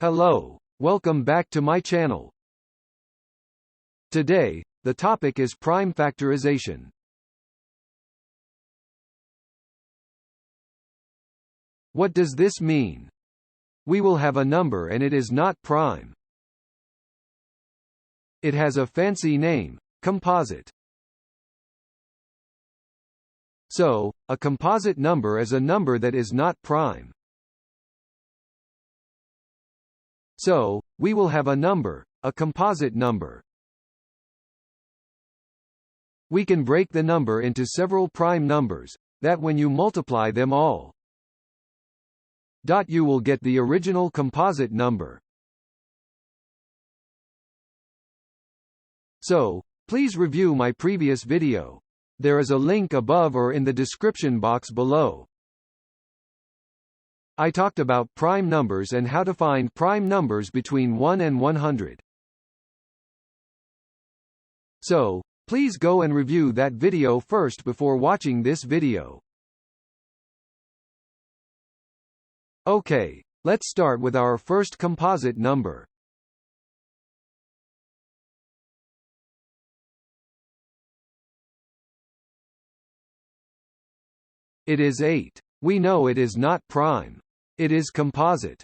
Hello. Welcome back to my channel. Today, the topic is prime factorization. What does this mean? We will have a number and it is not prime. It has a fancy name, composite. So, a composite number is a number that is not prime. So, we will have a number, a composite number. We can break the number into several prime numbers, that when you multiply them all, you will get the original composite number. So, please review my previous video. There is a link above or in the description box below. I talked about prime numbers and how to find prime numbers between 1 and 100. So, please go and review that video first before watching this video. Okay, let's start with our first composite number. It is 8. We know it is not prime. It is composite.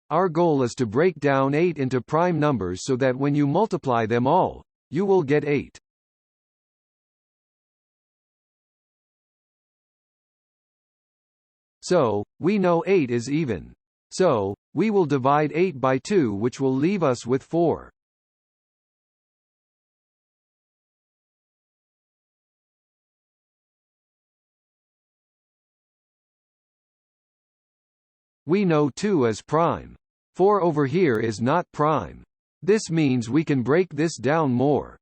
Our goal is to break down 8 into prime numbers so that when you multiply them all, you will get 8. So, we know 8 is even. So, we will divide 8 by 2, which will leave us with 4. We know 2 is prime. 4 over here is not prime. This means we can break this down more.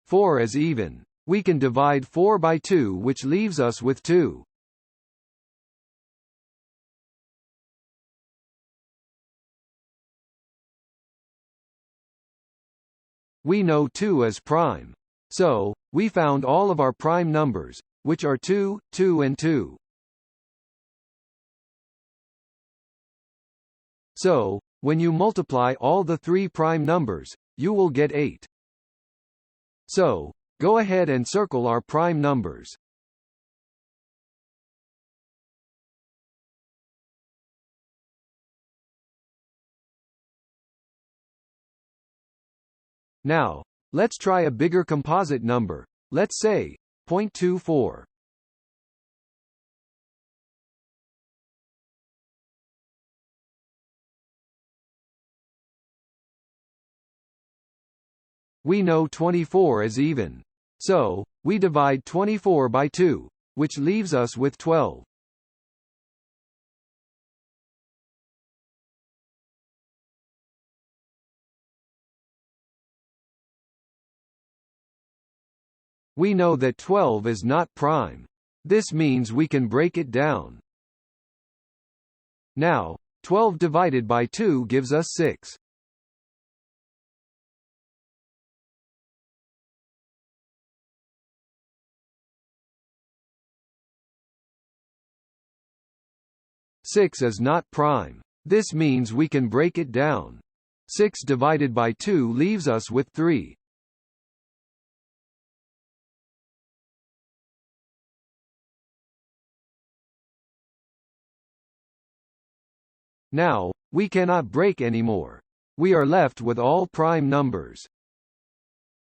4 is even. We can divide 4 by 2, which leaves us with 2. We know 2 is prime. So, we found all of our prime numbers, which are 2, 2 and 2. So, when you multiply all the three prime numbers, you will get 8. So, go ahead and circle our prime numbers. Now, let's try a bigger composite number. Let's say 0.24. We know 24 is even. So, we divide 24 by 2, which leaves us with 12. We know that 12 is not prime. This means we can break it down. Now, 12 divided by 2 gives us 6. Six is not prime. This means we can break it down. 6 divided by 2 leaves us with 3. Now, we cannot break anymore. We are left with all prime numbers.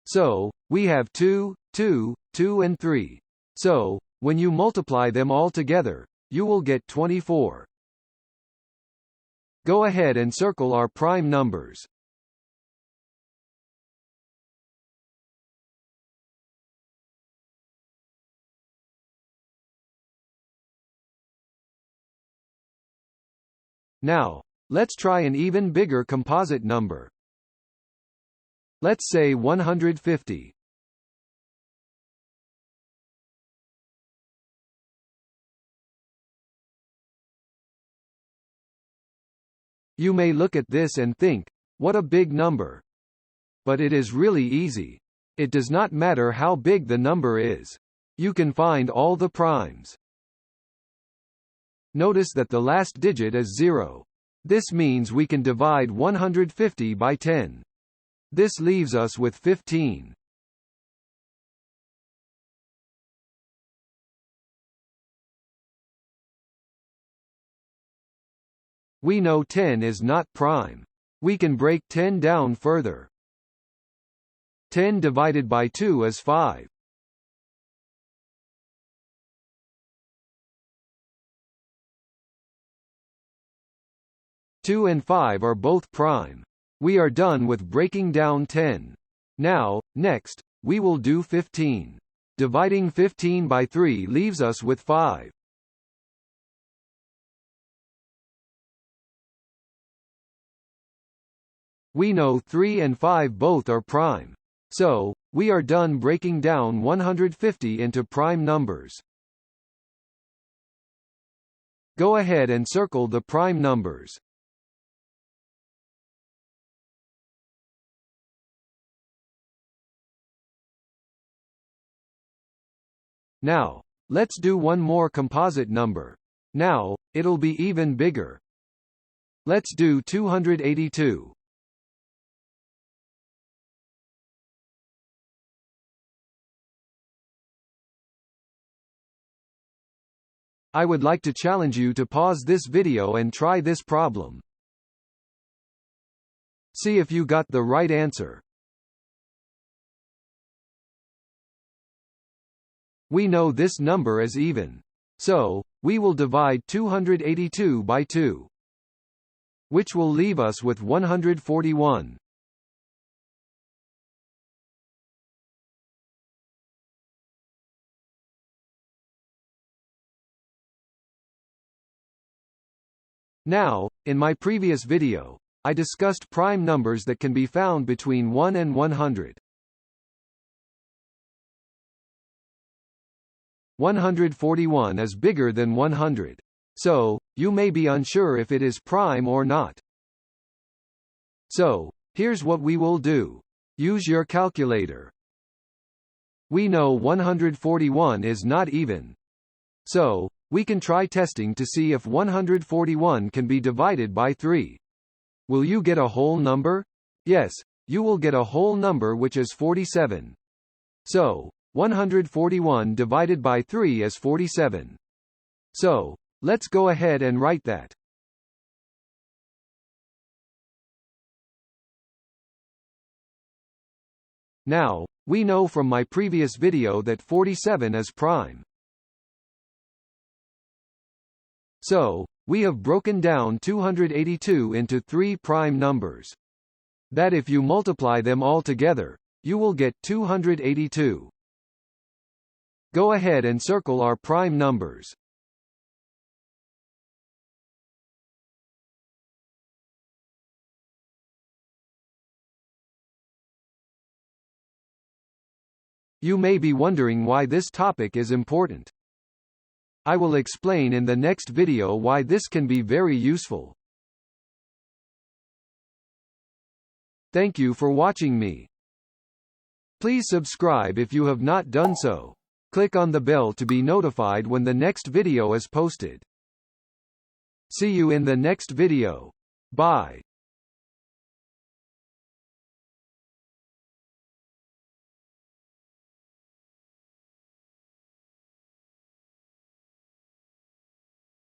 So, we have 2, 2, 2 and 3. So, when you multiply them all together, you will get 24. Go ahead and circle our prime numbers. Now, let's try an even bigger composite number. Let's say 150. You may look at this and think, what a big number. But it is really easy. It does not matter how big the number is. You can find all the primes. Notice that the last digit is 0. This means we can divide 150 by 10. This leaves us with 15. We know 10 is not prime. We can break 10 down further. 10 divided by 2 is 5. Two and 5 are both prime. We are done with breaking down 10. Now, next, we will do 15. Dividing 15 by 3 leaves us with 5. We know 3 and 5 both are prime. So, we are done breaking down 150 into prime numbers. Go ahead and circle the prime numbers. Now, let's do one more composite number. Now, it'll be even bigger. Let's do 282. I would like to challenge you to pause this video and try this problem. See if you got the right answer. We know this number is even. So, we will divide 282 by 2, which will leave us with 141. Now, in my previous video, I discussed prime numbers that can be found between 1 and 100. 141 is bigger than 100. So, you may be unsure if it is prime or not. So, here's what we will do. Use your calculator. We know 141 is not even. So, we can try testing to see if 141 can be divided by 3. Will you get a whole number? Yes, you will get a whole number which is 47. So, 141 divided by 3 is 47. So, let's go ahead and write that. Now, we know from my previous video that 47 is prime. So, we have broken down 282 into 3 prime numbers. That if you multiply them all together, you will get 282. Go ahead and circle our prime numbers. You may be wondering why this topic is important. I will explain in the next video why this can be very useful. Thank you for watching me. Please subscribe if you have not done so. Click on the bell to be notified when the next video is posted. See you in the next video. Bye.